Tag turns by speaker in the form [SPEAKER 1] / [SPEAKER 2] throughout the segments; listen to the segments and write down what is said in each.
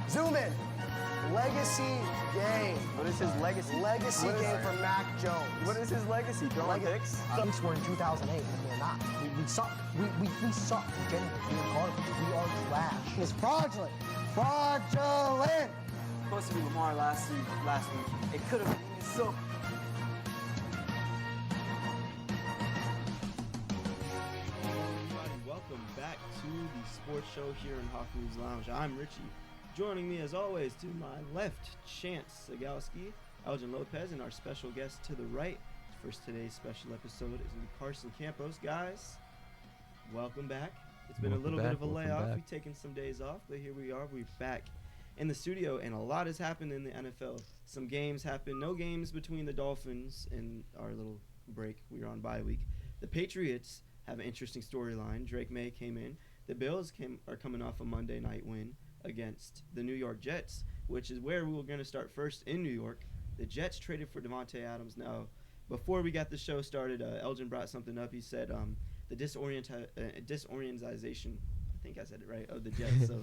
[SPEAKER 1] Zoom in. Legacy game.
[SPEAKER 2] What is his legacy?
[SPEAKER 1] Legacy game for Mac Jones.
[SPEAKER 2] What is his legacy? Throwing picks?
[SPEAKER 1] Thinks we're in 2008, and we're not. We suck. We suck. Genuinely, we're garbage. We are trash. It's fraudulent. Fraudulent.
[SPEAKER 2] Supposed to be Lamar last week. It could have been so.
[SPEAKER 3] Everybody, welcome back to the sports show here in Hawk News Lounge. I'm Richie. Joining me as always to my left, Chantz, Elgin Lopez, and our special guest to the right. For today's special episode is going to be Carson Campos. Guys, welcome back. It's been a little bit of a layoff. We've taken some days off, but here we are. We're back in the studio, and a lot has happened in the NFL. Some games happened. No games between the Dolphins and our little break. We were on bye week. The Patriots have an interesting storyline. Drake May came in. The Bills are coming off a Monday night win against the New York Jets, which is where we were going to start first in New York. The Jets traded for Davante Adams. Now, before we got the show started, Elgin brought something up. He said the disorientization, I think I said it right, of the Jets. So,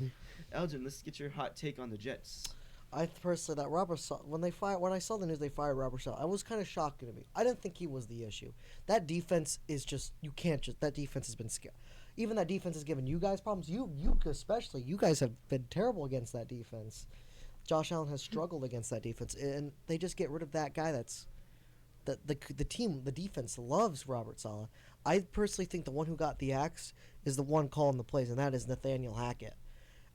[SPEAKER 3] Elgin, let's get your hot take on the Jets.
[SPEAKER 4] I personally that Robert when I saw the news they fired Robert Saleh, I was kind of shocked to me. I didn't think he was the issue. That defense is just that defense has been scared. Even that defense has given you guys problems. You especially, you guys have been terrible against that defense. Josh Allen has struggled against that defense, and they just get rid of that guy. The defense loves Robert Saleh. I personally think the one who got the axe is the one calling the plays, and that is Nathaniel Hackett.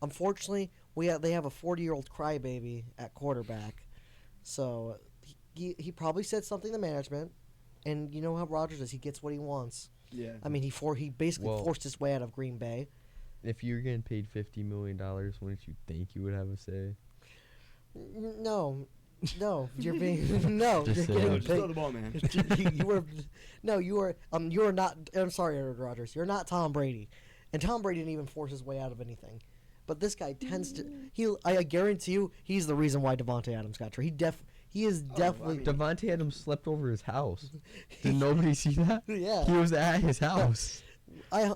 [SPEAKER 4] Unfortunately, they have a 40-year-old crybaby at quarterback, so he probably said something to management, and you know how Rodgers is. He gets what he wants.
[SPEAKER 3] Yeah.
[SPEAKER 4] I mean, he basically forced his way out of Green Bay.
[SPEAKER 5] If you were getting paid $50 million, wouldn't you think you would have a say?
[SPEAKER 4] No, you're being no.
[SPEAKER 5] Just
[SPEAKER 4] you're getting
[SPEAKER 3] Just throw the ball, man.
[SPEAKER 4] you are not. I'm sorry, Aaron Rodgers. You're not Tom Brady, and Tom Brady didn't even force his way out of anything. But this guy tends to. I guarantee you, he's the reason why Davante Adams got traded. He is definitely.
[SPEAKER 5] Davante Adams slept over his house. Did nobody see that?
[SPEAKER 4] Yeah.
[SPEAKER 5] He was at his house.
[SPEAKER 4] I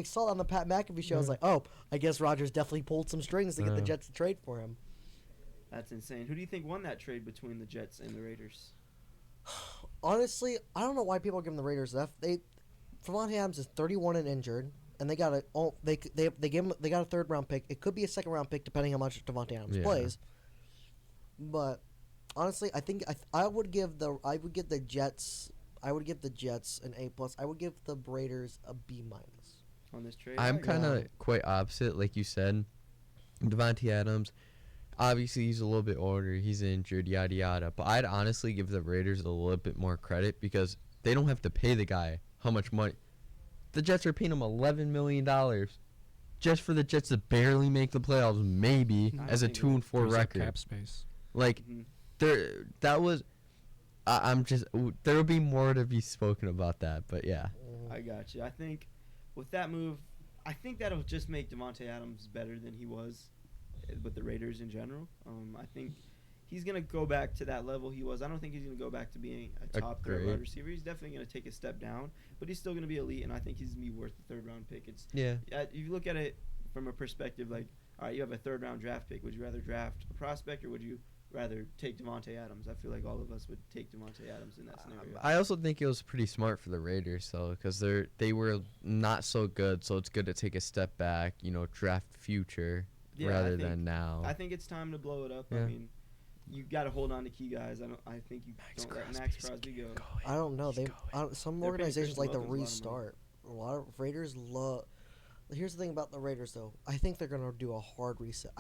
[SPEAKER 4] saw it on the Pat McAfee show. I was like, oh, I guess Rodgers definitely pulled some strings to get the Jets to trade for him.
[SPEAKER 3] That's insane. Who do you think won that trade between the Jets and the Raiders?
[SPEAKER 4] Honestly, I don't know why people are giving the Raiders that. Davante Adams is 31 and injured, and they got a third round pick. It could be a second round pick depending how much Davante Adams plays. But honestly, I think I would give the Jets an A+. I would give the Raiders a B-
[SPEAKER 3] on this trade.
[SPEAKER 5] I'm kind of quite opposite, like you said. Davante Adams, obviously he's a little bit older. He's injured, yada yada. But I'd honestly give the Raiders a little bit more credit because they don't have to pay the guy how much money. The Jets are paying him $11 million just for the Jets to barely make the playoffs, maybe as a 2-4 record.
[SPEAKER 6] Cap space.
[SPEAKER 5] Like, there will be more to be spoken about that, but yeah.
[SPEAKER 3] I got you. I think with that move, I think that'll just make Davante Adams better than he was with the Raiders in general. I think he's going to go back to that level he was. I don't think he's going to go back to being a top third wide receiver. He's definitely going to take a step down, but he's still going to be elite, and I think he's going to be worth the third-round pick. If you look at it from a perspective like, all right, you have a third-round draft pick. Would you rather draft a prospect or would you rather take Davante Adams? I feel like all of us would take Davante Adams in that scenario.
[SPEAKER 5] I also think it was pretty smart for the Raiders, though, because they were not so good, so it's good to take a step back, draft future rather than now.
[SPEAKER 3] I think it's time to blow it up.
[SPEAKER 5] Yeah.
[SPEAKER 3] I mean, you got to hold on to key guys. I think you don't let Max Crosby go.
[SPEAKER 4] I don't know. Some organizations like to restart. A lot of Raiders love. Here's the thing about the Raiders, though. I think they're going to do a hard reset.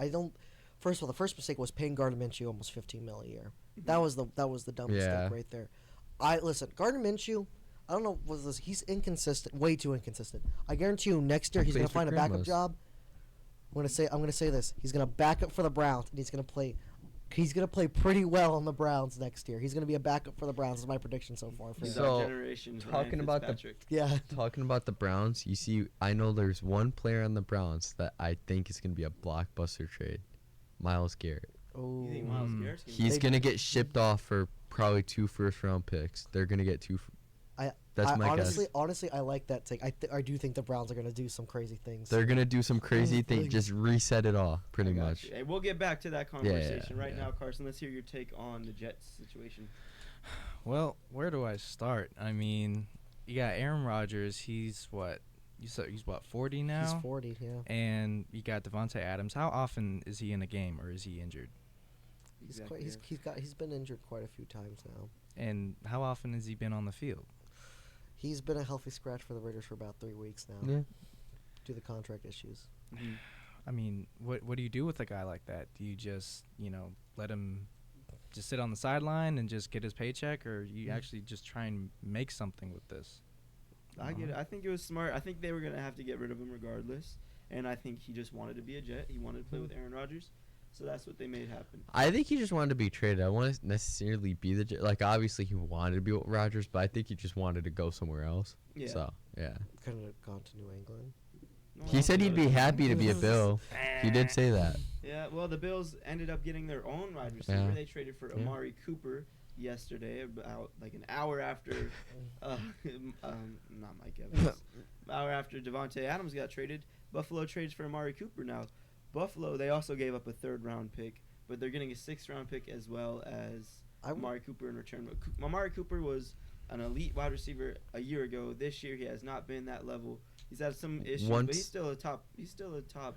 [SPEAKER 4] First of all, the first mistake was paying Gardner Minshew almost $15 million a year. That was the dumb mistake right there. Listen, Gardner Minshew, I don't know what this. He's inconsistent, way too inconsistent. I guarantee you, next year he's going to find a backup job. I'm going to say this. He's going to back up for the Browns, and he's going to play. He's going to play pretty well on the Browns next year. He's going to be a backup for the Browns. Is my prediction so far. For
[SPEAKER 5] talking about the Browns, you see, I know there's one player on the Browns that I think is going to be a blockbuster trade. Myles Garrett.
[SPEAKER 3] Oh, you think Myles Garrett's
[SPEAKER 5] he's going to get shipped off for probably 2 first-round picks. They're going to get 2 That's my
[SPEAKER 4] honestly,
[SPEAKER 5] guess.
[SPEAKER 4] honestly, I like that take. I do think the Browns are gonna do some crazy things.
[SPEAKER 5] They're gonna do some crazy thing,
[SPEAKER 4] Things.
[SPEAKER 5] just reset it all, pretty
[SPEAKER 3] I got
[SPEAKER 5] much.
[SPEAKER 3] you. Hey, we'll get back to that conversation right
[SPEAKER 5] yeah.
[SPEAKER 3] now, Carson. Let's hear your take on the Jets situation.
[SPEAKER 6] Well, where do I start? I mean, you got Aaron Rodgers. He's what? You said he's what, 40 now?
[SPEAKER 4] He's 40, yeah.
[SPEAKER 6] And you got Devontae Adams. How often is he in a game, or is he injured?
[SPEAKER 4] He's been injured quite a few times now.
[SPEAKER 6] And how often has he been on the field?
[SPEAKER 4] He's been a healthy scratch for the Raiders for about 3 weeks now.
[SPEAKER 5] Yeah.
[SPEAKER 4] Due to the contract issues.
[SPEAKER 6] I mean, what do you do with a guy like that? Do you just, let him just sit on the sideline and just get his paycheck, or you actually just try and make something with this?
[SPEAKER 3] I get it. I think it was smart. I think they were going to have to get rid of him regardless. And I think he just wanted to be a Jet. He wanted to play with Aaron Rodgers. So that's what they made happen.
[SPEAKER 5] I think he just wanted to be traded. I want to necessarily be the like. Obviously, he wanted to be with Rodgers, but I think he just wanted to go somewhere else.
[SPEAKER 3] Yeah.
[SPEAKER 5] So yeah.
[SPEAKER 4] Couldn't have gone to New England.
[SPEAKER 3] No,
[SPEAKER 5] He said he'd be happy to be a Bill. He did say that.
[SPEAKER 3] Yeah, well, the Bills ended up getting their own wide receiver.
[SPEAKER 5] Yeah.
[SPEAKER 3] They traded for
[SPEAKER 5] Yeah.
[SPEAKER 3] Amari Cooper yesterday, about like an hour after, not Mike Evans, hour after Devontae Adams got traded. Buffalo trades for Amari Cooper now. Buffalo, they also gave up a 3rd-round pick, but they're getting a 6th-round pick as well as Amari Cooper in return. But Amari Cooper was an elite wide receiver a year ago. This year, he has not been that level. He's had some issues, but he's still a top. He's a top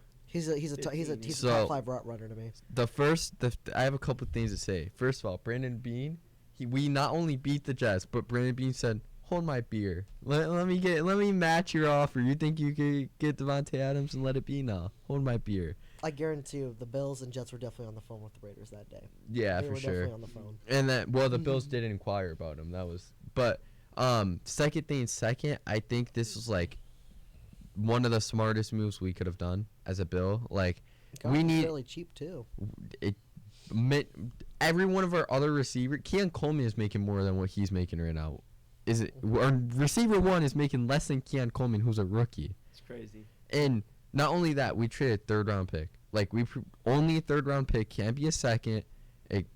[SPEAKER 5] So-
[SPEAKER 4] top 5 route runner to me.
[SPEAKER 5] I have a couple things to say. First of all, Brandon Bean, we not only beat the Jets, but Brandon Bean said, "Hold my beer. Let me match your offer. You think you could get Devontae Adams and let it be? No, hold my beer."
[SPEAKER 4] I guarantee you, the Bills and Jets were definitely on the phone with the Raiders that day.
[SPEAKER 5] Yeah,
[SPEAKER 4] They
[SPEAKER 5] for
[SPEAKER 4] were
[SPEAKER 5] sure.
[SPEAKER 4] definitely on the phone.
[SPEAKER 5] And the Bills did inquire about him. Second, I think this was like one of the smartest moves we could have done as a Bill. Like,
[SPEAKER 4] Got
[SPEAKER 5] we
[SPEAKER 4] him
[SPEAKER 5] need
[SPEAKER 4] fairly cheap too.
[SPEAKER 5] every one of our other receivers. Keon Coleman is making more than what he's making right now. Our receiver 1 is making less than Keon Coleman, who's a rookie.
[SPEAKER 3] It's crazy.
[SPEAKER 5] And not only that, we traded 3rd-round pick. Like, only a 3rd-round pick, can't be a 2nd.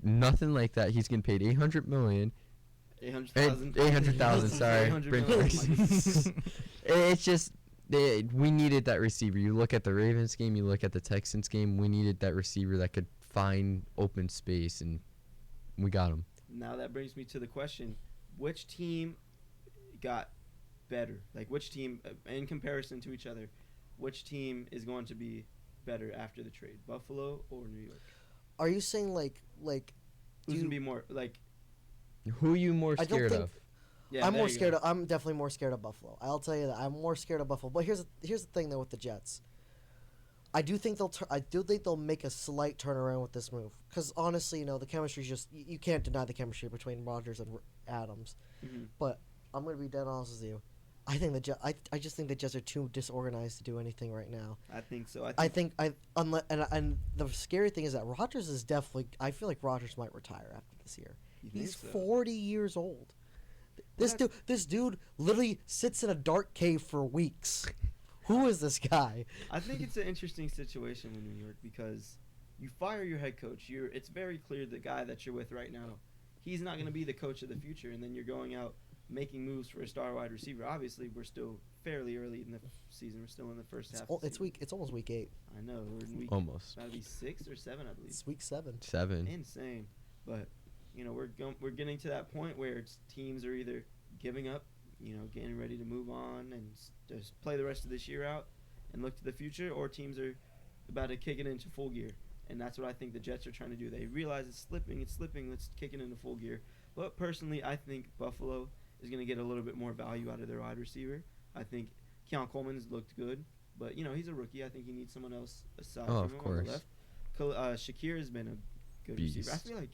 [SPEAKER 5] Nothing like that. He's getting paid $800 million.
[SPEAKER 3] 800,000.
[SPEAKER 5] 800,000. Sorry,
[SPEAKER 3] 800
[SPEAKER 5] Brain
[SPEAKER 3] million.
[SPEAKER 5] fart. It's just we needed that receiver. You look at the Ravens game, you look at the Texans game. We needed that receiver that could find open space, and we got him.
[SPEAKER 3] Now that brings me to the question: which team got better? Like, which team, in comparison to each other, which team is going to be better after the trade? Buffalo or New York?
[SPEAKER 4] Are you saying like
[SPEAKER 3] Who's gonna be more like?
[SPEAKER 5] Who are you more
[SPEAKER 4] I don't
[SPEAKER 5] scared
[SPEAKER 4] think-
[SPEAKER 5] of?
[SPEAKER 3] Yeah,
[SPEAKER 4] I'm
[SPEAKER 3] there
[SPEAKER 4] more
[SPEAKER 3] you
[SPEAKER 4] scared
[SPEAKER 3] go.
[SPEAKER 4] of, I'm definitely more scared of Buffalo. I'll tell you that. I'm more scared of Buffalo. But here's the thing though with the Jets. I do think they'll make a slight turnaround with this move, because honestly, the chemistry's just you can't deny the chemistry between Rodgers and Adams.
[SPEAKER 3] Mhm.
[SPEAKER 4] But I'm gonna be dead honest with you. I think I just think the Jets are too disorganized to do anything right now.
[SPEAKER 3] I think so.
[SPEAKER 4] And the scary thing is that Rodgers is definitely. I feel like Rodgers might retire after this year.
[SPEAKER 3] You think
[SPEAKER 4] He's
[SPEAKER 3] so?
[SPEAKER 4] 40 years old.
[SPEAKER 3] Well,
[SPEAKER 4] This dude literally sits in a dark cave for weeks. Who is this guy?
[SPEAKER 3] I think it's an interesting situation with New York because you fire your head coach. It's very clear the guy that you're with right now, he's not going to be the coach of the future, and then you're going out making moves for a star wide receiver. Obviously, we're still fairly early in the season. We're still in the first half. of the season.
[SPEAKER 4] It's almost week 8.
[SPEAKER 3] I know. We're in week
[SPEAKER 5] Almost.
[SPEAKER 3] That'll be 6 or 7, I believe.
[SPEAKER 4] It's week 7.
[SPEAKER 5] 7.
[SPEAKER 3] Insane, but we're getting to that point where teams are either giving up, getting ready to move on and just play the rest of this year out and look to the future, or teams are about to kick it into full gear, and that's what I think the Jets are trying to do. They realize it's slipping, let's kick it into full gear. But personally, I think Buffalo is going to get a little bit more value out of their wide receiver. I think Keon Coleman's looked good, but he's a rookie. I think he needs someone else aside
[SPEAKER 5] Oh,
[SPEAKER 3] from
[SPEAKER 5] of
[SPEAKER 3] him
[SPEAKER 5] course.
[SPEAKER 3] on the left. Shakir has been a good receiver. I
[SPEAKER 5] Beast.
[SPEAKER 3] feel like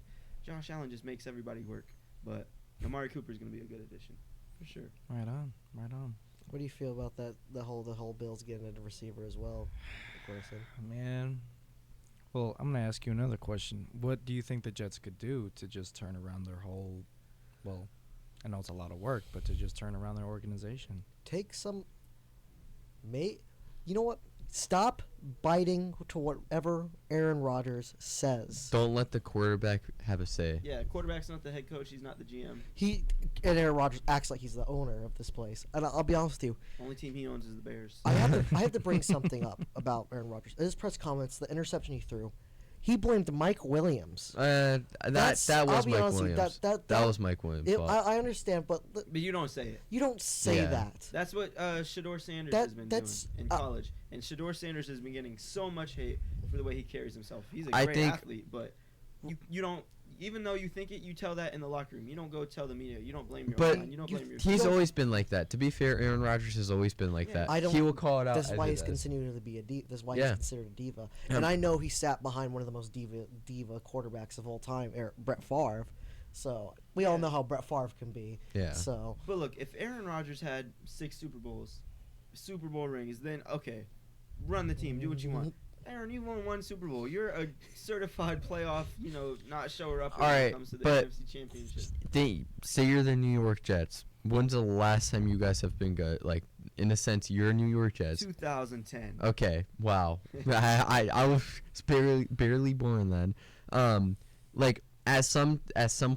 [SPEAKER 3] Josh Allen just makes everybody work, but Amari Cooper is going to be a good addition for sure.
[SPEAKER 6] Right on.
[SPEAKER 4] What do you feel about that? The whole Bills getting a receiver as well, Carson?
[SPEAKER 6] Man. Well, I'm going to ask you another question. What do you think the Jets could do to just turn around their whole, well, I know it's a lot of work, but to just turn around their organization?
[SPEAKER 4] Take some. You know what? Stop biting to whatever Aaron Rodgers says.
[SPEAKER 5] Don't let the quarterback have a say.
[SPEAKER 3] Yeah, quarterback's not the head coach. He's not the GM.
[SPEAKER 4] And Aaron Rodgers acts like he's the owner of this place. And I'll be honest with you,
[SPEAKER 3] Only team he owns is the Bears.
[SPEAKER 4] I have to bring something up about Aaron Rodgers. In his press comments, the interception he threw, he blamed Mike Williams.
[SPEAKER 5] That was
[SPEAKER 4] I'll be
[SPEAKER 5] Mike
[SPEAKER 4] honest with you,
[SPEAKER 5] Williams.
[SPEAKER 4] that
[SPEAKER 5] That was Mike Williams' fault.
[SPEAKER 4] I understand, but
[SPEAKER 3] But you don't say it.
[SPEAKER 4] you don't say
[SPEAKER 5] Yeah.
[SPEAKER 4] that.
[SPEAKER 3] That's what Shador Sanders
[SPEAKER 4] That-
[SPEAKER 3] has been
[SPEAKER 4] that's-
[SPEAKER 3] doing in college. And Shador Sanders has been getting so much hate for the way he carries himself. He's a
[SPEAKER 5] I
[SPEAKER 3] great
[SPEAKER 5] think-
[SPEAKER 3] athlete, but you don't, even though you think it, you tell that in the locker room. You don't go tell the media. You don't blame your
[SPEAKER 5] But
[SPEAKER 3] line. You don't blame your
[SPEAKER 5] he's
[SPEAKER 4] don't-
[SPEAKER 5] always been like that. To be fair, Aaron Rodgers has always been like
[SPEAKER 3] Yeah.
[SPEAKER 5] that. He will call it out.
[SPEAKER 4] That's
[SPEAKER 5] as
[SPEAKER 4] why
[SPEAKER 5] it
[SPEAKER 4] he's
[SPEAKER 5] is.
[SPEAKER 4] continuing to be a diva. That's why
[SPEAKER 5] Yeah.
[SPEAKER 4] he's considered a diva.
[SPEAKER 5] Yeah.
[SPEAKER 4] And I know he sat behind one of the most diva quarterbacks of all time, Brett Favre. So we all
[SPEAKER 3] Yeah.
[SPEAKER 4] know how Brett Favre can be.
[SPEAKER 5] Yeah.
[SPEAKER 4] So
[SPEAKER 3] But look, if Aaron Rodgers had 6 Super Bowl rings, then okay, run the team, do what you want. Aaron, you won 1 Super Bowl. You're a certified playoff, not shower up when
[SPEAKER 5] All
[SPEAKER 3] it
[SPEAKER 5] right,
[SPEAKER 3] comes to the
[SPEAKER 5] but
[SPEAKER 3] NFC Championship.
[SPEAKER 5] Say you're the New York Jets. When's the last time you guys have been good? Like, in a sense, you're New York Jets.
[SPEAKER 3] 2010.
[SPEAKER 5] Okay. Wow. I was barely born then. Like at some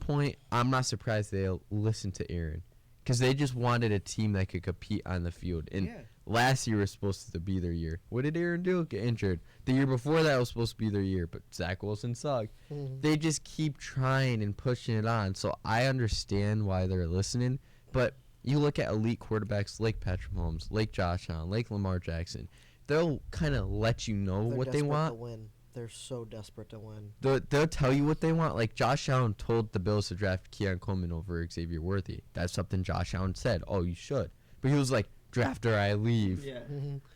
[SPEAKER 5] point, I'm not surprised they'll listen to Aaron, because they just wanted a team that could compete on the field. And
[SPEAKER 3] Yeah.
[SPEAKER 5] last year was supposed to be their year. What did Aaron do? Get injured. The year before that was supposed to be their year, but Zach Wilson sucked. They just keep trying and pushing it on. So I understand why they're listening. But you look at elite quarterbacks like Patrick Mahomes, like Josh Allen, like Lamar Jackson. They'll kind of let you know
[SPEAKER 4] they're
[SPEAKER 5] what they
[SPEAKER 4] desperate
[SPEAKER 5] want.
[SPEAKER 4] to win. They're so desperate to win.
[SPEAKER 5] They'll tell you what they want. Like Josh Allen told the Bills to draft Keon Coleman over Xavier Worthy. That's something Josh Allen said. Oh, you should. But he was like, draft or I leave.
[SPEAKER 3] Yeah.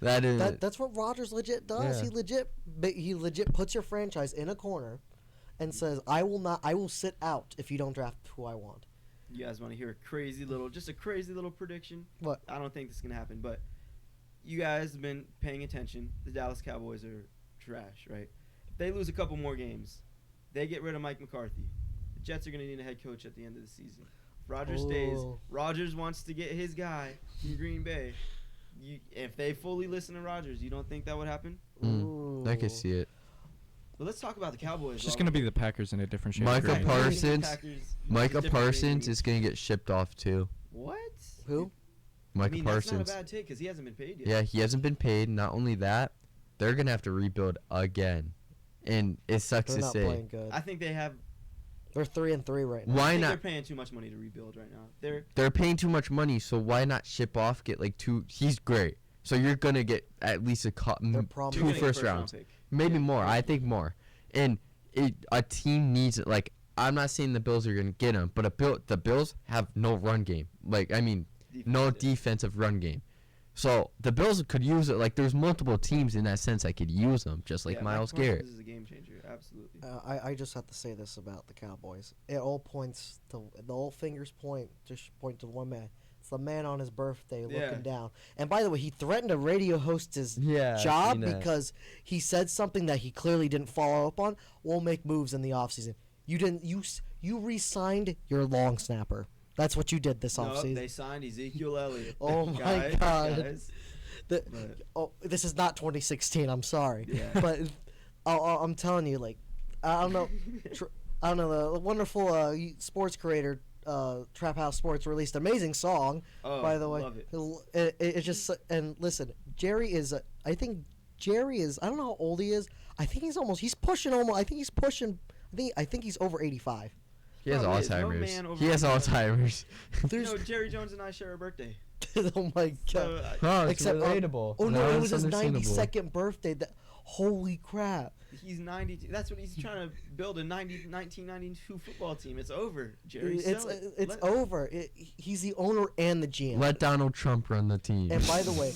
[SPEAKER 5] That is.
[SPEAKER 4] That's what Rodgers legit does.
[SPEAKER 5] Yeah.
[SPEAKER 4] He legit puts your franchise in a corner, and says, I will sit out if you don't draft who I want.
[SPEAKER 3] You guys want to hear a crazy little prediction?
[SPEAKER 4] What?
[SPEAKER 3] I don't think this is going to happen, but you guys have been paying attention. The Dallas Cowboys are trash, right? If they lose a couple more games, they get rid of Mike McCarthy. The Jets are going to need a head coach at the end of the season. If Rodgers stays,
[SPEAKER 4] Oh.
[SPEAKER 3] Rodgers wants to get his guy from Green Bay. If they fully listen to Rodgers, you don't think that would happen?
[SPEAKER 5] I can see it.
[SPEAKER 3] But let's talk about the Cowboys.
[SPEAKER 6] It's just gonna be the Packers in a different shape.
[SPEAKER 5] Micah
[SPEAKER 6] right?
[SPEAKER 5] Parsons. Micah Parsons is going to get shipped off too.
[SPEAKER 3] What?
[SPEAKER 4] Who?
[SPEAKER 5] Micah
[SPEAKER 3] That's
[SPEAKER 5] Parsons.
[SPEAKER 3] not a bad take because he hasn't been paid yet.
[SPEAKER 5] Yeah, he hasn't been paid. Not only that, they're going to have to rebuild again. And it sucks
[SPEAKER 4] They're
[SPEAKER 5] to
[SPEAKER 4] not
[SPEAKER 5] say.
[SPEAKER 4] playing good.
[SPEAKER 3] I think they have.
[SPEAKER 4] They're 3-3 right now.
[SPEAKER 5] Why
[SPEAKER 3] I think
[SPEAKER 5] not?
[SPEAKER 3] They're paying too much money to rebuild right now.
[SPEAKER 5] They're paying too much money, so why not ship off? Get like 2. He's great, so you're gonna get at least
[SPEAKER 4] They're probably-
[SPEAKER 3] You're
[SPEAKER 5] 2
[SPEAKER 3] gonna get
[SPEAKER 5] first rounds,
[SPEAKER 3] pick.
[SPEAKER 5] maybe
[SPEAKER 3] Yeah.
[SPEAKER 5] more. I think more. And a team needs it. Like, I'm not saying the Bills are gonna get him, but the Bills have no run game. Like, I mean, no defensive run game. So the Bills could use it. Like, there's multiple teams in that sense that could use them, just like
[SPEAKER 3] Yeah,
[SPEAKER 5] Myles
[SPEAKER 3] Mike Parsons
[SPEAKER 5] Garrett.
[SPEAKER 3] is a game changer. Absolutely.
[SPEAKER 4] I just have to say this about the Cowboys. It all points to the all fingers point to one man. It's the man on his birthday
[SPEAKER 3] Yeah.
[SPEAKER 4] looking down. And by the way, he threatened to radio host his
[SPEAKER 5] Yeah, I've
[SPEAKER 4] job
[SPEAKER 5] seen that.
[SPEAKER 4] because he said something that he clearly didn't follow up on. We'll make moves in the offseason. You didn't. You re-signed your long snapper. That's what you did this
[SPEAKER 3] No,
[SPEAKER 4] offseason.
[SPEAKER 3] they signed Ezekiel Elliott.
[SPEAKER 4] Oh my
[SPEAKER 3] Guys,
[SPEAKER 4] God.
[SPEAKER 3] guys.
[SPEAKER 4] The-
[SPEAKER 3] But-
[SPEAKER 4] this is not 2016. I'm sorry,
[SPEAKER 3] Yeah.
[SPEAKER 4] but I'm telling you, like, I don't know. I don't know. The wonderful sports creator, Trap House Sports, released an amazing song.
[SPEAKER 3] Oh,
[SPEAKER 4] by the way,
[SPEAKER 3] love it.
[SPEAKER 4] It's just, and listen, Jerry is. I think Jerry is. I don't know how old he is. I think he's almost. He's pushing almost. I think he's pushing. I think he's over 85.
[SPEAKER 5] He has
[SPEAKER 3] Probably is. No
[SPEAKER 5] Alzheimer's.
[SPEAKER 3] man over
[SPEAKER 5] He has
[SPEAKER 3] 85.
[SPEAKER 5] Alzheimer's.
[SPEAKER 3] Jerry Jones and I share a birthday.
[SPEAKER 4] Oh my god.
[SPEAKER 3] So,
[SPEAKER 5] Oh, it's
[SPEAKER 4] Except,
[SPEAKER 5] relatable.
[SPEAKER 4] Oh no,
[SPEAKER 5] No,
[SPEAKER 4] it
[SPEAKER 5] it's
[SPEAKER 4] was his
[SPEAKER 5] understandable.
[SPEAKER 4] 92nd birthday. Holy crap.
[SPEAKER 3] he's 92. That's what he's trying to build, a 1992 football team. It's over, Jerry.
[SPEAKER 4] It's
[SPEAKER 3] Sell it.
[SPEAKER 4] it's over. He's the owner and the GM.
[SPEAKER 5] Let Donald Trump run the team.
[SPEAKER 4] And by the way,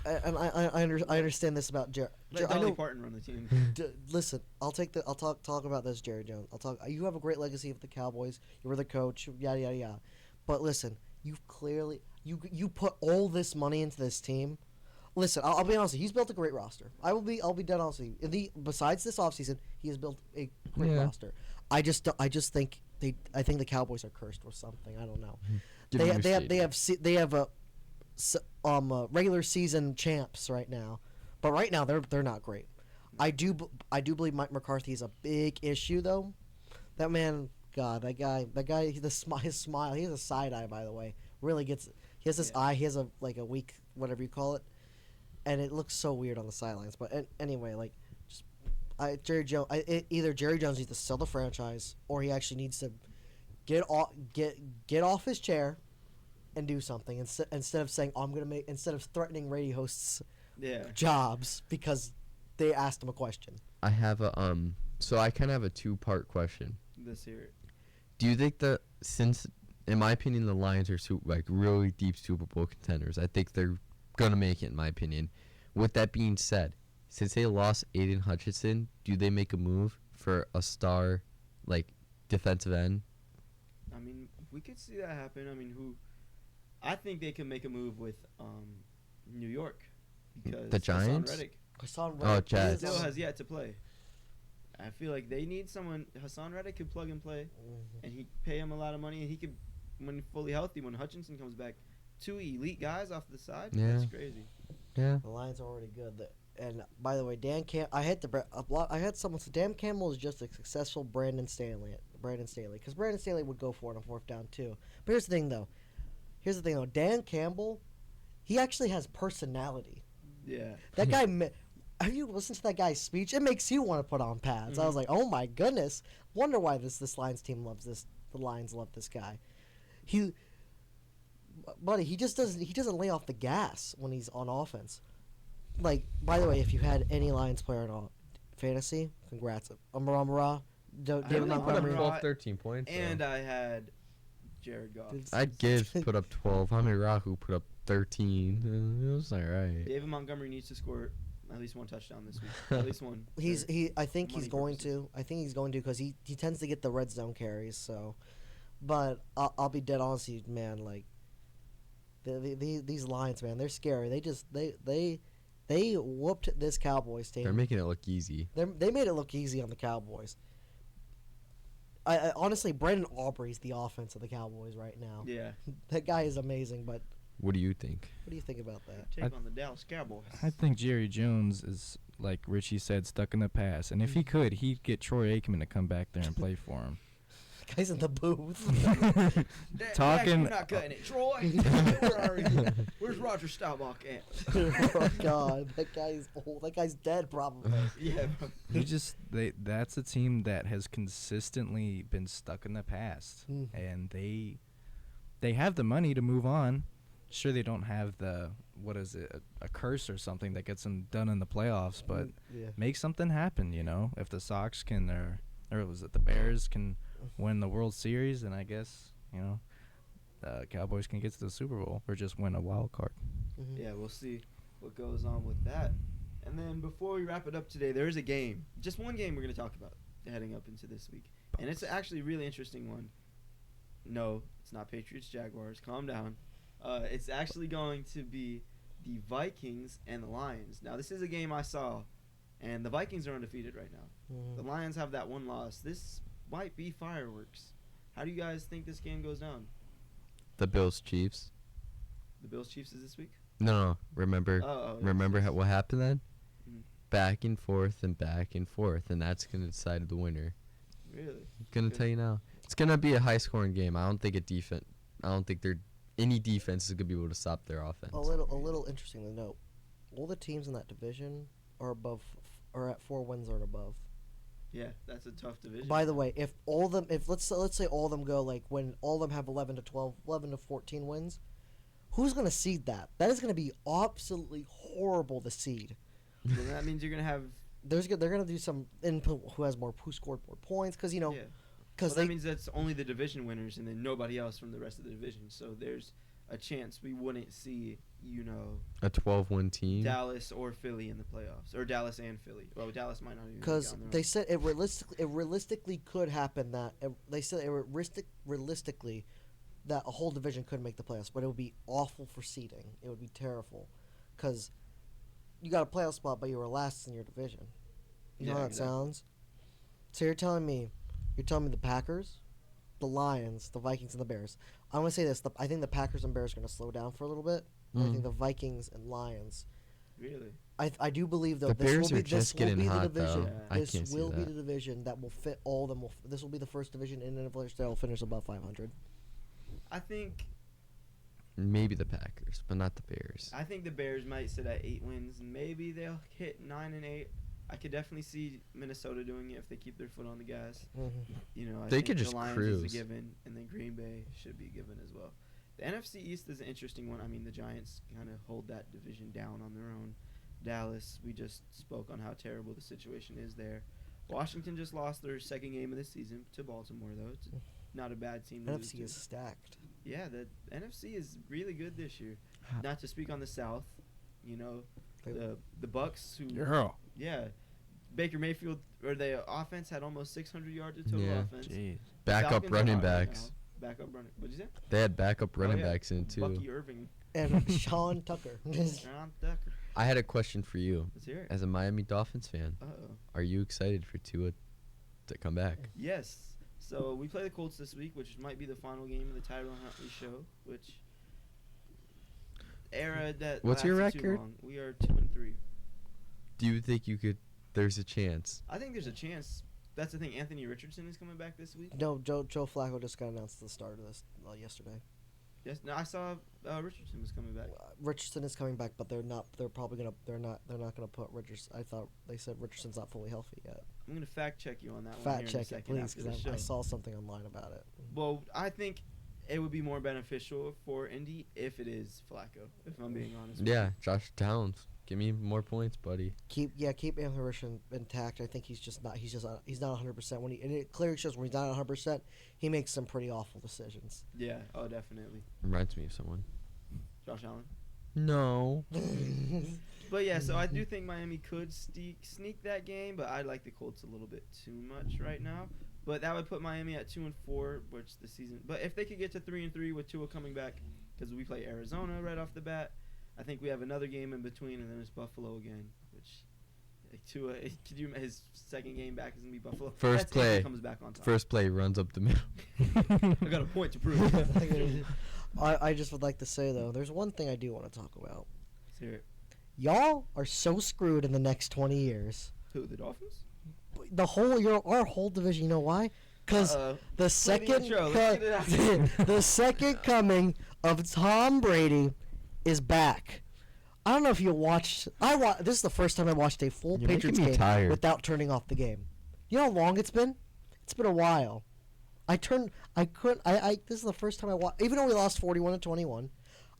[SPEAKER 4] and I understand this about Jerry.
[SPEAKER 3] Let
[SPEAKER 4] I
[SPEAKER 3] Dolly
[SPEAKER 4] know.
[SPEAKER 3] Parton run the team.
[SPEAKER 4] Listen, I'll talk about this, Jerry Jones. You have a great legacy with the Cowboys. You were the coach, yada yada yada. But listen, you've clearly you put all this money into this team. Listen, I'll be honest. He's built a great roster. I'll be dead honest with you. Besides this offseason, he has built a great
[SPEAKER 5] Yeah.
[SPEAKER 4] roster. I just think I think the Cowboys are cursed with something. I don't know.
[SPEAKER 5] Give me your
[SPEAKER 4] They have regular season champs right now, But right now they're not great. I do believe Mike McCarthy is a big issue though. That man, God, that guy, his smile, he has a side eye, by the way. Really gets, he has this eye, he has a weak, whatever you call it, and it looks so weird on the sidelines. But anyway, like, just Jerry Jones, either Jerry Jones needs to sell the franchise, or he actually needs to get off his chair and do something instead of saying, "Oh, I'm gonna make," instead of threatening radio hosts jobs because they asked him a question.
[SPEAKER 5] I have a so I kind of have a two-part question.
[SPEAKER 3] Let's hear it.
[SPEAKER 5] Do you think that since, in my opinion, the Lions are really deep Super Bowl contenders, I think they're gonna make it, in my opinion. With that being said, since they lost Aiden Hutchinson, do they make a move for a star, defensive end?
[SPEAKER 3] I mean, we could see that happen. I mean, I think they can make a move with New York because
[SPEAKER 5] The Giants?
[SPEAKER 3] Hassan Reddick
[SPEAKER 4] Reddick
[SPEAKER 5] Jets.
[SPEAKER 3] still has yet to play. I feel like they need someone. Hassan Reddick could plug and play, and he pay him a lot of money, and he could, when fully healthy, when Hutchinson comes back, 2 elite guys off the side.
[SPEAKER 5] Yeah.
[SPEAKER 3] That's crazy.
[SPEAKER 5] Yeah.
[SPEAKER 4] The Lions are already good. And by the way, I had someone say Dan Campbell is just a successful Brandon Staley, because Brandon Staley would go for it on fourth down too. But here's the thing though. Dan Campbell, he actually has personality.
[SPEAKER 3] Yeah.
[SPEAKER 4] That guy. Have you listened to that guy's speech? It makes you want to put on pads. I was like, oh my goodness. Wonder why this Lions team loves this. The Lions love this guy. Buddy, he doesn't lay off the gas when he's on offense. Like, by the way, if you had any Lions player in fantasy, congrats. Amara, David Montgomery.
[SPEAKER 5] 12, 13 points.
[SPEAKER 3] And I had Jared Goff.
[SPEAKER 5] I'd Gibbs put up 12. Rahu put up 13. It was all right.
[SPEAKER 3] David Montgomery needs to score at least one touchdown this week. At least one.
[SPEAKER 4] I think he's going
[SPEAKER 3] purposes.
[SPEAKER 4] to. I think he's going to because he tends to get the red zone carries. So, but I'll be dead honest with you, man. Like, these Lions, man, they're scary. They whooped this Cowboys team.
[SPEAKER 5] They're making it look easy.
[SPEAKER 4] They made it look easy on the Cowboys. I honestly, Brandon Aubrey's the offense of the Cowboys right now.
[SPEAKER 3] Yeah.
[SPEAKER 4] That guy is amazing. But
[SPEAKER 5] What do you think?
[SPEAKER 4] what do you think about that?
[SPEAKER 3] Take on the Dallas Cowboys.
[SPEAKER 6] I think Jerry Jones is, like Richie said, stuck in the past. And if he could, he'd get Troy Aikman to come back there and play for him.
[SPEAKER 4] The guy's in the booth.
[SPEAKER 6] Talking-
[SPEAKER 3] You're not cutting it, Troy. Where are you? Where's Roger Staubach at?
[SPEAKER 4] Oh God, that guy's old. That guy's dead, probably.
[SPEAKER 3] Yeah.
[SPEAKER 6] That's a team that has consistently been stuck in the past.
[SPEAKER 4] Mhm.
[SPEAKER 6] And they have the money to move on. Sure, they don't have the, a curse or something that gets them done in the playoffs, but
[SPEAKER 4] Yeah.
[SPEAKER 6] make something happen, If the Sox can, or was it the Bears can win the World Series, then I guess, Cowboys can get to the Super Bowl or just win a wild card.
[SPEAKER 4] Mhm.
[SPEAKER 3] Yeah, we'll see what goes on with that. And then before we wrap it up today, there is a game. Just one game we're going to talk about heading up into this week. And it's actually a really interesting one. No, it's not Patriots-Jaguars. Calm down. It's actually going to be the Vikings and the Lions. Now, this is a game I saw, and the Vikings are undefeated right now.
[SPEAKER 4] Mhm.
[SPEAKER 3] The Lions have that one loss. This might be fireworks. How do you guys think this game goes down?
[SPEAKER 5] The Bills Chiefs.
[SPEAKER 3] The Bills-Chiefs is this week?
[SPEAKER 5] No. Remember
[SPEAKER 3] yes.
[SPEAKER 5] what happened then?
[SPEAKER 3] Mhm.
[SPEAKER 5] Back and forth, and that's gonna decide the winner.
[SPEAKER 3] Really?
[SPEAKER 5] I'm gonna
[SPEAKER 3] Good.
[SPEAKER 5] tell you now. It's gonna be a high-scoring game. I don't think any defense is gonna be able to stop their offense.
[SPEAKER 4] A little interesting to note. All the teams in that division are at 4 wins or above.
[SPEAKER 3] Yeah, that's a tough division.
[SPEAKER 4] By the way, if let's say all of them go when all of them have 11 to 12, 11 to 14 wins, who's going to seed that? That is going to be absolutely horrible to seed.
[SPEAKER 3] So that means you're gonna have.
[SPEAKER 4] They're going to do some input who scored more points because
[SPEAKER 3] Yeah.
[SPEAKER 4] because
[SPEAKER 3] That means that's only the division winners and then nobody else from the rest of the division. So there's a chance we wouldn't see,
[SPEAKER 5] A 12-win team.
[SPEAKER 3] Dallas or Philly in the playoffs, or Dallas and Philly. Well, Dallas might not even.
[SPEAKER 4] because they said it realistically could happen that they said realistically that a whole division could make the playoffs, but it would be awful for seeding. It would be terrible because you got a playoff spot, but you were last in your division. You know
[SPEAKER 3] Yeah,
[SPEAKER 4] how that
[SPEAKER 3] exactly.
[SPEAKER 4] sounds? So you're telling me the Packers, the Lions, the Vikings, and the Bears. I'm gonna say this: I think the Packers and Bears are gonna slow down for a little bit. And I think the Vikings and Lions.
[SPEAKER 3] Really.
[SPEAKER 4] I do believe though
[SPEAKER 5] The
[SPEAKER 4] this
[SPEAKER 5] Bears
[SPEAKER 4] will
[SPEAKER 5] are
[SPEAKER 4] be
[SPEAKER 5] just
[SPEAKER 4] this will
[SPEAKER 5] getting
[SPEAKER 4] be the
[SPEAKER 5] hot,
[SPEAKER 4] division.
[SPEAKER 5] though. I
[SPEAKER 4] This
[SPEAKER 5] can't see
[SPEAKER 4] will be
[SPEAKER 5] that.
[SPEAKER 4] the division that will fit all of them. This will be the first division in NFL history that will finish above 500.
[SPEAKER 3] I think
[SPEAKER 5] Maybe the Packers, but not the Bears.
[SPEAKER 3] the Bears might sit at 8 wins. Maybe they'll hit 9 and 8. I could definitely see Minnesota doing it if they keep their foot on the gas. You know, I
[SPEAKER 5] They
[SPEAKER 3] think
[SPEAKER 5] could
[SPEAKER 3] the
[SPEAKER 5] just
[SPEAKER 3] Lions
[SPEAKER 5] cruise.
[SPEAKER 3] is a given, and then Green Bay should be given as well. The NFC East is an interesting one. I mean, the Giants kind of hold that division down on their own. Dallas, we just spoke on how terrible the situation is there. Washington just lost their second game of the season to Baltimore, though. It's not a bad team to lose
[SPEAKER 4] NFC
[SPEAKER 3] to.
[SPEAKER 4] is stacked.
[SPEAKER 3] Yeah, the NFC is really good this year. Not to speak on the South, you know, the Bucks who yeah, Baker Mayfield or the offense had almost 600 yards of total
[SPEAKER 5] Yeah.
[SPEAKER 3] offense.
[SPEAKER 6] Jeez.
[SPEAKER 5] Backup
[SPEAKER 3] Falcons are
[SPEAKER 5] running
[SPEAKER 3] hot right
[SPEAKER 5] backs.
[SPEAKER 3] now. Backup running. What'd you say?
[SPEAKER 5] They had backup running
[SPEAKER 3] yeah.
[SPEAKER 5] backs in too.
[SPEAKER 3] Bucky Irving.
[SPEAKER 4] And Sean Tucker.
[SPEAKER 3] Sean Tucker.
[SPEAKER 5] I had a question for you.
[SPEAKER 3] Let's hear it.
[SPEAKER 5] As a Miami Dolphins fan,
[SPEAKER 3] Uh-oh.
[SPEAKER 5] are you excited for Tua to come back?
[SPEAKER 3] Yes. So we play the Colts this week, which might be the final game of the Tyrone Huntley show, which era that
[SPEAKER 5] What's your
[SPEAKER 3] lasted too
[SPEAKER 5] record?
[SPEAKER 3] long. We are 2-3.
[SPEAKER 5] Do you think you could? There's a chance.
[SPEAKER 3] I think there's a chance. That's the thing. Anthony Richardson is coming back this week.
[SPEAKER 4] No, Joe Flacco just got announced at the start of this yesterday.
[SPEAKER 3] Yes. No, I saw Richardson was coming back.
[SPEAKER 4] Richardson is coming back, but they're not. They're probably gonna. They're not gonna put Richardson. I thought they said Richardson's not fully healthy yet.
[SPEAKER 3] I'm gonna fact check you on that one.
[SPEAKER 4] Fact
[SPEAKER 3] here in a
[SPEAKER 4] check it,
[SPEAKER 3] second
[SPEAKER 4] please,
[SPEAKER 3] after the
[SPEAKER 4] because
[SPEAKER 3] show.
[SPEAKER 4] I saw something online about it.
[SPEAKER 3] Well, I think it would be more beneficial for Indy if it is Flacco. If I'm being honest. with
[SPEAKER 5] Yeah,
[SPEAKER 3] you.
[SPEAKER 5] Josh Downs. Give me more points, buddy.
[SPEAKER 4] Keep Anthony Richardson intact. I think he's not 100% when and it clearly shows when he's not 100%, he makes some pretty awful decisions.
[SPEAKER 3] Yeah. Oh, definitely.
[SPEAKER 5] Reminds me of someone.
[SPEAKER 3] Josh Allen.
[SPEAKER 5] No.
[SPEAKER 3] But yeah, so I do think Miami could sneak that game, but I like the Colts a little bit too much right now. But that would put Miami at 2-4, which the season. But if they could get to 3-3 with Tua coming back, because we play Arizona right off the bat, I think we have another game in between, and then it's Buffalo again. Which Tua, his second game back is gonna be Buffalo.
[SPEAKER 5] First
[SPEAKER 3] That's if he
[SPEAKER 5] play.
[SPEAKER 3] comes back on top.
[SPEAKER 5] First play runs up the middle.
[SPEAKER 3] I got a point to prove.
[SPEAKER 4] I just would like to say though, there's one thing I do want to talk about.
[SPEAKER 3] Let's hear it.
[SPEAKER 4] Y'all are so screwed in the next 20 years.
[SPEAKER 3] Who, the Dolphins?
[SPEAKER 4] Our whole division. You know why? Because
[SPEAKER 3] Uh-oh.
[SPEAKER 4] the second
[SPEAKER 3] intro. Let's get it out.
[SPEAKER 4] the second coming of Tom Brady is back. I don't know if you watched. This is the first time I watched a full
[SPEAKER 5] You're making
[SPEAKER 4] Patriots
[SPEAKER 5] me
[SPEAKER 4] game
[SPEAKER 5] tired.
[SPEAKER 4] without turning off the game. You know how long it's been? It's been a while. This is the first time I watched. Even though we lost 41-21,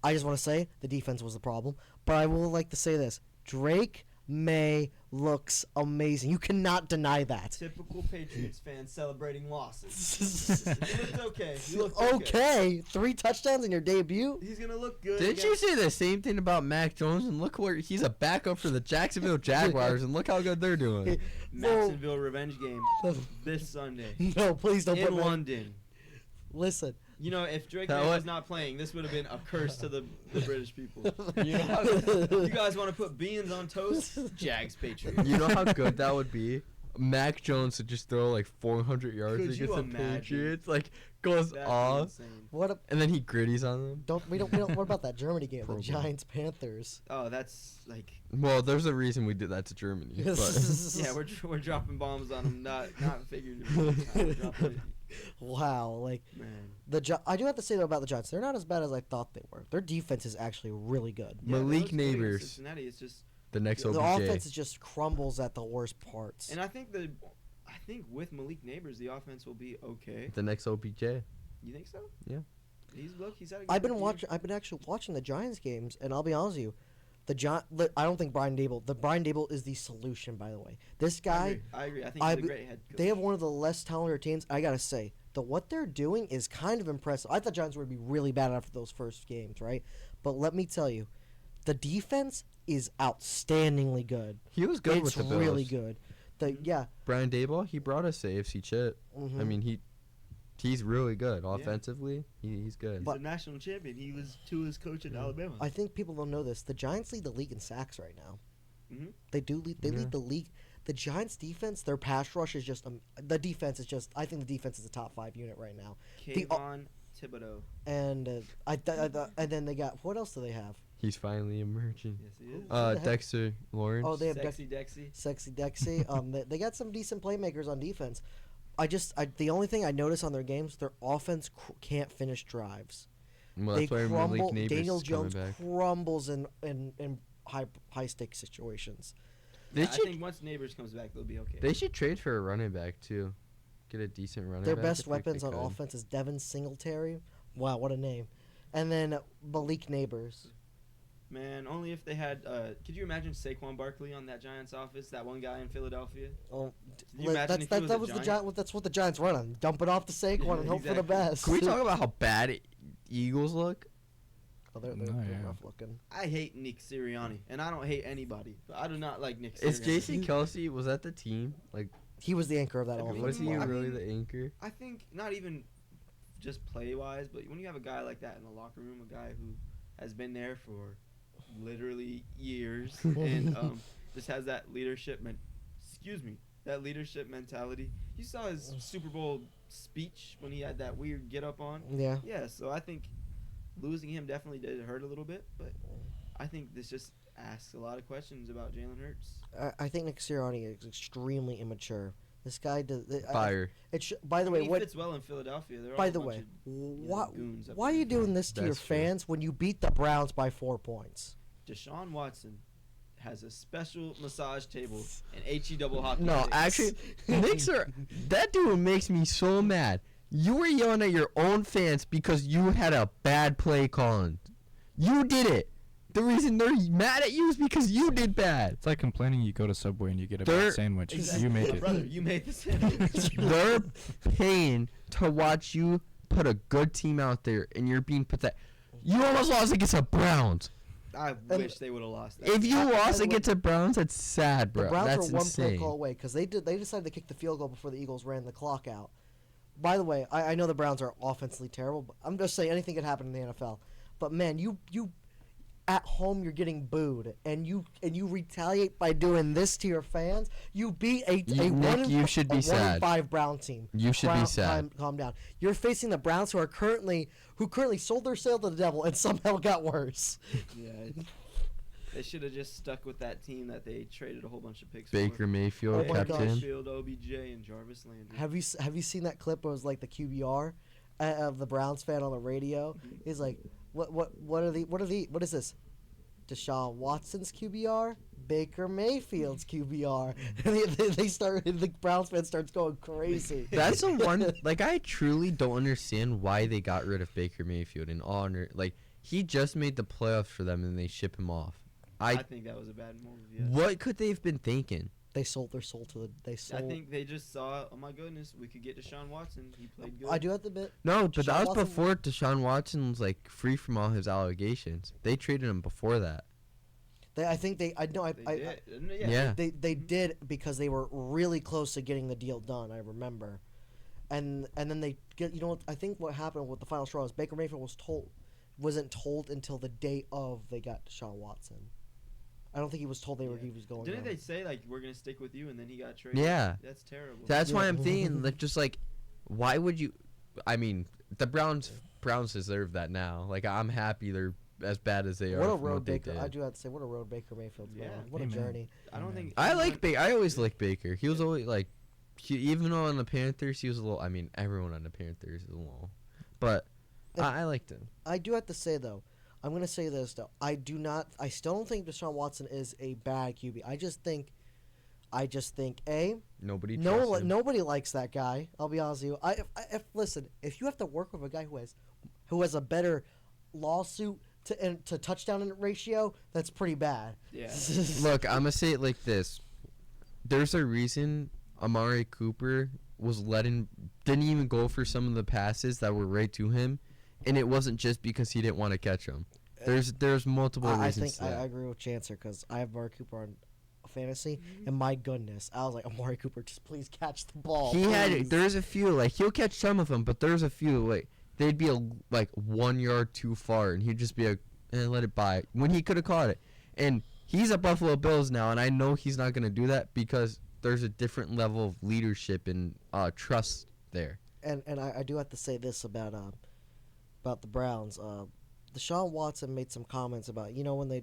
[SPEAKER 4] I just want to say the defense was the problem. But I will like to say this: Drake May looks amazing. You cannot deny that.
[SPEAKER 3] Typical Patriots fan celebrating losses. He looked okay. He looked
[SPEAKER 4] Okay, 3 touchdowns in your debut.
[SPEAKER 3] He's gonna look good.
[SPEAKER 5] Didn't you say the same thing about Mac Jones? And look where he's a backup for the Jacksonville Jaguars, and look how good they're doing.
[SPEAKER 3] Jacksonville revenge game this Sunday
[SPEAKER 4] No, please don't put
[SPEAKER 3] in
[SPEAKER 4] me.
[SPEAKER 3] London.
[SPEAKER 4] Listen,
[SPEAKER 3] You know, if Drake
[SPEAKER 5] That
[SPEAKER 3] May
[SPEAKER 5] what-
[SPEAKER 3] was not playing, this would have been a curse to the British people. You know, you guys want to put beans on toast? Jags Patriots.
[SPEAKER 5] You know how good that would be? Mac Jones would just throw like 400 yards
[SPEAKER 3] Could you
[SPEAKER 5] against the
[SPEAKER 3] imagine?
[SPEAKER 5] Patriots, like goes
[SPEAKER 3] That'd be
[SPEAKER 5] off,
[SPEAKER 3] insane.
[SPEAKER 5] and then he gritties on them.
[SPEAKER 4] we don't. What about that Germany game?
[SPEAKER 5] Pro
[SPEAKER 4] The
[SPEAKER 5] Bowl.
[SPEAKER 4] Giants Panthers.
[SPEAKER 3] Oh, that's like,
[SPEAKER 5] Well, there's a reason we did that to Germany. But
[SPEAKER 3] yeah, we're dropping bombs on them, not figuratively. Dropping it.
[SPEAKER 4] Wow, like
[SPEAKER 3] Man.
[SPEAKER 4] I do have to say though about the Giants, they're not as bad as I thought they were. Their defense is actually really good.
[SPEAKER 3] Yeah, they
[SPEAKER 5] Malik
[SPEAKER 3] looked good against
[SPEAKER 5] Neighbors.
[SPEAKER 3] Cincinnati, it's just,
[SPEAKER 5] the next
[SPEAKER 4] The
[SPEAKER 5] OBJ.
[SPEAKER 4] offense is just crumbles at the worst parts.
[SPEAKER 3] and I think with Malik Neighbors, the offense will be okay.
[SPEAKER 5] The next OBJ.
[SPEAKER 3] You think so?
[SPEAKER 5] Yeah.
[SPEAKER 3] He's had a good
[SPEAKER 4] I've been
[SPEAKER 3] rookie year.
[SPEAKER 4] I've been actually watching the Giants games, and I'll be honest with you, I don't think Brian Dable is the solution. By the way, this guy,
[SPEAKER 3] I agree. I think he's a great head coach.
[SPEAKER 4] they have one of the less talented teams. I gotta say, what they're doing is kind of impressive. I thought Giants would be really bad after those first games, right? But let me tell you, the defense is outstandingly good.
[SPEAKER 5] He was good
[SPEAKER 4] It's
[SPEAKER 5] with the Bills.
[SPEAKER 4] really good.
[SPEAKER 5] Brian Daboll, he brought us to AFC chip.
[SPEAKER 4] Mhm.
[SPEAKER 5] I mean, he's really good offensively. He's good.
[SPEAKER 3] He's a national champion. He was Tua's coach at Alabama.
[SPEAKER 4] I think people don't know this. The Giants lead the league in sacks right now.
[SPEAKER 3] Mhm.
[SPEAKER 4] They do lead. They lead the league. The Giants' defense, their pass rush is just. The defense is just. I think the defense is a top 5 unit right now.
[SPEAKER 3] Kayvon Thibodeau.
[SPEAKER 4] And and then they got. What else do they have?
[SPEAKER 5] He's finally emerging.
[SPEAKER 3] Yes, he is.
[SPEAKER 4] the heck?
[SPEAKER 5] Dexter Lawrence.
[SPEAKER 4] Oh, they have
[SPEAKER 3] Sexy Dexy.
[SPEAKER 4] Sexy Dexy. They got some decent playmakers on defense. The only thing I notice on their games, their offense can't finish drives.
[SPEAKER 5] Well,
[SPEAKER 4] They
[SPEAKER 5] that's why
[SPEAKER 4] crumble.
[SPEAKER 5] Malik Neighbors
[SPEAKER 4] Daniel
[SPEAKER 5] is coming
[SPEAKER 4] Jones
[SPEAKER 5] back.
[SPEAKER 4] crumbles in high stake situations.
[SPEAKER 5] They
[SPEAKER 3] I
[SPEAKER 5] should
[SPEAKER 3] think once Neighbors comes back, they'll be okay.
[SPEAKER 5] they should trade for a running back too. Get a decent running
[SPEAKER 4] Their
[SPEAKER 5] back.
[SPEAKER 4] best
[SPEAKER 5] I think they
[SPEAKER 4] weapons on
[SPEAKER 5] could.
[SPEAKER 4] offense is Devin Singletary. Wow, what a name! And then Malik Neighbors.
[SPEAKER 3] Man, only if they had. Could you imagine Saquon Barkley on that Giants office? That one guy in Philadelphia.
[SPEAKER 4] Oh,
[SPEAKER 3] Can you imagine if he was a Giant?
[SPEAKER 4] That's what the Giants run on. Dump it off to Saquon and hope for the
[SPEAKER 3] Exactly.
[SPEAKER 4] best.
[SPEAKER 5] Can we talk about how bad Eagles look?
[SPEAKER 4] Oh, they're
[SPEAKER 6] Oh, yeah.
[SPEAKER 4] rough looking.
[SPEAKER 3] I hate Nick Sirianni, and I don't hate anybody, but I do not like Nick Sirianni.
[SPEAKER 5] Is J.C. Kelsey was that the team? Like,
[SPEAKER 4] He was the anchor of that offense.
[SPEAKER 5] was he
[SPEAKER 3] I
[SPEAKER 5] really
[SPEAKER 3] mean-
[SPEAKER 5] the anchor?
[SPEAKER 3] I think not even just play wise, but when you have a guy like that in the locker room, a guy who has been there for literally years and just has that leadership that leadership mentality. You saw his Super Bowl speech when he had that weird get up on.
[SPEAKER 4] Yeah.
[SPEAKER 3] Yeah, so I think losing him definitely did hurt a little bit, but I think this just asks a lot of questions about Jalen Hurts.
[SPEAKER 4] I think Nick Sirianni is extremely immature. This guy does.
[SPEAKER 5] Fire.
[SPEAKER 4] By the way,
[SPEAKER 3] He
[SPEAKER 4] what?
[SPEAKER 3] fits well in Philadelphia. They're all
[SPEAKER 4] By
[SPEAKER 3] a
[SPEAKER 4] the
[SPEAKER 3] bunch
[SPEAKER 4] way,
[SPEAKER 3] of,
[SPEAKER 4] why?
[SPEAKER 3] goons up
[SPEAKER 4] Why are
[SPEAKER 3] there.
[SPEAKER 4] you doing this to your
[SPEAKER 5] That's true.
[SPEAKER 4] fans when you beat the Browns by 4 points?
[SPEAKER 3] Deshaun Watson has a special massage table and HE double hockey
[SPEAKER 5] No,
[SPEAKER 3] sticks.
[SPEAKER 5] actually, Knicks are. That dude makes me so mad. You were yelling at your own fans because you had a bad play calling. You did it. The reason they're mad at you is because you did bad.
[SPEAKER 6] It's like complaining you go to Subway and you get a
[SPEAKER 5] They're-
[SPEAKER 6] bad sandwich.
[SPEAKER 3] Exactly.
[SPEAKER 6] You make it.
[SPEAKER 3] Brother, you made the sandwich.
[SPEAKER 5] They're paying to watch you put a good team out there, and you're being pathetic. You almost lost against the Browns.
[SPEAKER 3] I wish they would have lost that.
[SPEAKER 5] If you
[SPEAKER 4] I
[SPEAKER 5] lost
[SPEAKER 4] would-
[SPEAKER 5] against the Browns, that's sad,
[SPEAKER 4] The
[SPEAKER 5] bro.
[SPEAKER 4] Browns
[SPEAKER 5] That's
[SPEAKER 4] were one play
[SPEAKER 5] insane.
[SPEAKER 4] call away because they decided to kick the field goal before the Eagles ran the clock out. By the way, I know the Browns are offensively terrible, but I'm just saying anything could happen in the NFL. But man, you at home you're getting booed, and you retaliate by doing this to your fans. You beat a
[SPEAKER 5] Nick, you should be sad.
[SPEAKER 4] 1-5 Brown team.
[SPEAKER 5] You should be sad.
[SPEAKER 4] Calm down. You're facing the Browns who currently sold their soul to the devil and somehow got worse.
[SPEAKER 3] Yeah, they should have just stuck with that team that they traded a whole bunch of picks
[SPEAKER 5] Baker
[SPEAKER 3] for.
[SPEAKER 5] Mayfield
[SPEAKER 4] Oh my
[SPEAKER 5] kept
[SPEAKER 4] gosh.
[SPEAKER 5] him.
[SPEAKER 3] Mayfield, OBJ, and Jarvis Landry.
[SPEAKER 4] Have you seen that clip? It was like the QBR of the Browns fan on the radio. He's like, what is this? Deshaun Watson's QBR, Baker Mayfield's QBR. And the Browns fan starts going crazy.
[SPEAKER 5] That's the one. Like, I truly don't understand why they got rid of Baker Mayfield. In honor, like, he just made the playoffs for them, and they ship him off.
[SPEAKER 3] I think that was a bad move. Yeah.
[SPEAKER 5] What could they have been thinking?
[SPEAKER 4] They sold their soul to the. They sold.
[SPEAKER 3] I think they just saw, oh my goodness, we could get Deshaun Watson. He played good.
[SPEAKER 4] I do have to admit.
[SPEAKER 5] No, but
[SPEAKER 4] Deshaun
[SPEAKER 5] that was
[SPEAKER 4] Watson-
[SPEAKER 5] before Deshaun Watson was like free from all his allegations. They traded him before that.
[SPEAKER 4] I think they. I know.
[SPEAKER 3] They did. didn't they?
[SPEAKER 5] Yeah.
[SPEAKER 4] They did because they were really close to getting the deal done. I remember, and then they get. You know what? I think what happened with the final straw is Baker Mayfield wasn't told until the day of they got Deshaun Watson. I don't think he was told he was going.
[SPEAKER 3] Didn't
[SPEAKER 4] down.
[SPEAKER 3] they say, like, we're going to stick with you, and then he got traded?
[SPEAKER 5] Yeah.
[SPEAKER 3] That's terrible.
[SPEAKER 5] That's why
[SPEAKER 4] Yeah.
[SPEAKER 5] I'm thinking, like, just like, why would you? I mean, the Browns deserve that now. Like, I'm happy they're as bad as they are.
[SPEAKER 4] What a
[SPEAKER 5] from
[SPEAKER 4] road
[SPEAKER 5] they
[SPEAKER 4] Baker!
[SPEAKER 5] did.
[SPEAKER 4] I do have to say, what a road Baker Mayfield's been
[SPEAKER 3] Yeah.
[SPEAKER 4] on. What a
[SPEAKER 6] Amen.
[SPEAKER 4] journey.
[SPEAKER 3] I don't think.
[SPEAKER 5] I like
[SPEAKER 3] anyone-
[SPEAKER 5] Baker. I always liked Baker. He was always like, even though on the Panthers he was a little. I mean, everyone on the Panthers is a little, but I liked him.
[SPEAKER 4] I do have to say though, I'm gonna say this though. I still don't think Deshaun Watson is a bad QB. I just think
[SPEAKER 5] Nobody trusts him.
[SPEAKER 4] nobody likes that guy. I'll be honest with you. Listen, if you have to work with a guy who has a better lawsuit to touchdown ratio, that's pretty bad.
[SPEAKER 3] Yeah.
[SPEAKER 5] Look, I'm gonna say it like this. There's a reason Amari Cooper didn't even go for some of the passes that were right to him, and it wasn't just because he didn't want to catch them. There's multiple
[SPEAKER 4] I
[SPEAKER 5] reasons.
[SPEAKER 4] think
[SPEAKER 5] to that.
[SPEAKER 4] I agree with Chantz because I have Amari Cooper on fantasy, and my goodness, I was like, Amari Cooper, just please catch the ball. please.
[SPEAKER 5] There's a few like he'll catch some of them, but there's a few like they'd be like 1 yard too far, and he'd just be like, let it by when he could have caught it. And he's at Buffalo Bills now, and I know he's not gonna do that because there's a different level of leadership and trust there.
[SPEAKER 4] And I do have to say this about the Browns. Deshaun Watson made some comments about, when they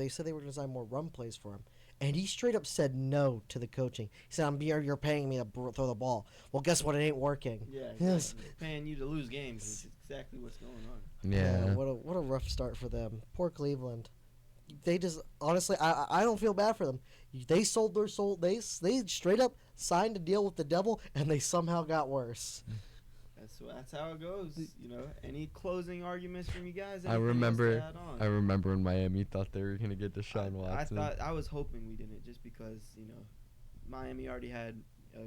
[SPEAKER 4] said they were going to design more run plays for him. And he straight up said no to the coaching. He said, you're paying me to throw the ball. Well, guess what? It ain't working.
[SPEAKER 3] Yeah,
[SPEAKER 4] Yes.
[SPEAKER 3] exactly. Paying you to lose games is exactly what's going on.
[SPEAKER 5] Yeah.
[SPEAKER 4] What a rough start for them. Poor Cleveland. They just, honestly, I don't feel bad for them. They sold their soul. They straight up signed a deal with the devil, and they somehow got worse.
[SPEAKER 3] That's how it goes. Any closing arguments from you guys?
[SPEAKER 5] I
[SPEAKER 3] Anything
[SPEAKER 5] remember
[SPEAKER 3] else to add on?
[SPEAKER 5] I remember when Miami thought they were gonna get Deshaun Watson.
[SPEAKER 3] I was hoping we didn't, just because Miami already had a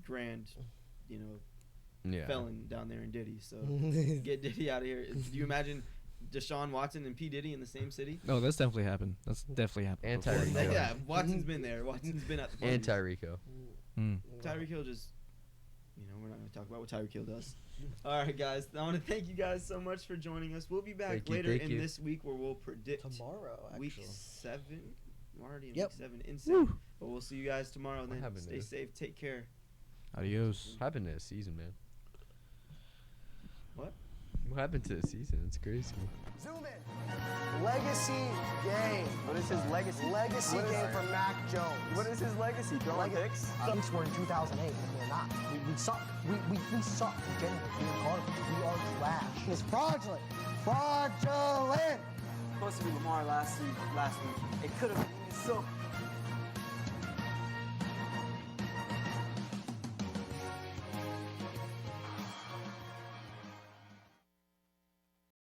[SPEAKER 3] grand felon down there in Diddy. So get Diddy out of here. Do you imagine Deshaun Watson and P Diddy in the same city?
[SPEAKER 6] Oh, that's definitely happened. That's definitely happened.
[SPEAKER 5] And
[SPEAKER 6] before.
[SPEAKER 5] Tyreek Hill.
[SPEAKER 3] Yeah, Watson's been there. Watson's been at the
[SPEAKER 5] And
[SPEAKER 3] parties.
[SPEAKER 5] Tyreek Hill.
[SPEAKER 3] Tyreek Hill just, we're not going to talk about what Tyreek Hill does. All right, guys. I want to thank you guys so much for joining us. We'll be back later in this week where we'll predict
[SPEAKER 4] Tomorrow,
[SPEAKER 3] week
[SPEAKER 4] actually.
[SPEAKER 3] 7. We're already in
[SPEAKER 4] Yep.
[SPEAKER 3] week 7. Insane. But we'll see you guys tomorrow. Then
[SPEAKER 5] happened
[SPEAKER 3] stay
[SPEAKER 5] to-
[SPEAKER 3] safe. Take care.
[SPEAKER 6] Adios.
[SPEAKER 5] What happened to the season, man?
[SPEAKER 3] What?
[SPEAKER 5] What happened to the season? It's crazy.
[SPEAKER 1] Zoom in. Legacy game.
[SPEAKER 2] What is his legacy?
[SPEAKER 1] Legacy
[SPEAKER 2] What is-
[SPEAKER 1] game for Mac Jones.
[SPEAKER 2] What is his legacy? Throwing picks?
[SPEAKER 1] Knicks were in 2008, and we're not. We suck. We suck. Genuinely, we're garbage. We are trash. It's fraudulent. Fraudulent.
[SPEAKER 2] Supposed to be Lamar last week. It could have been so.